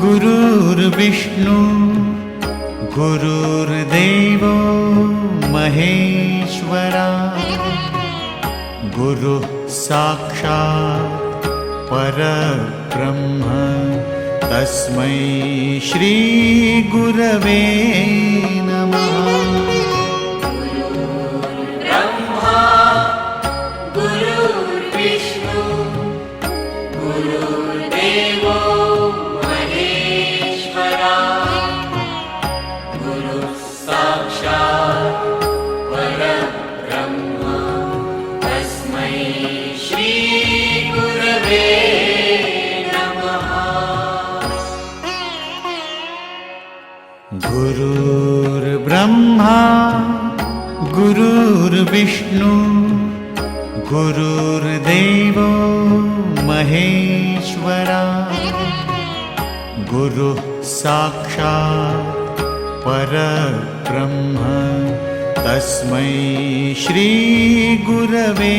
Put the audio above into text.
गुरुर्विष्णु गुरुर्देवो महेश्वरा गुरुः साक्षात् परब्रह्म तस्मै श्री गुरवे नमः। ब्रह्मा गुरुर्विष्णु गुरुर्देवो महेश्वरा गुरुः साक्षात् परब्रह्म तस्मै श्री गुरवे नमः। गुरुर्ब्रह्मा गुरुर्विष्णु गुरुर्देवो महेश्वरा गुरुः साक्षात् परब्रह्म तस्मै श्री गुरवे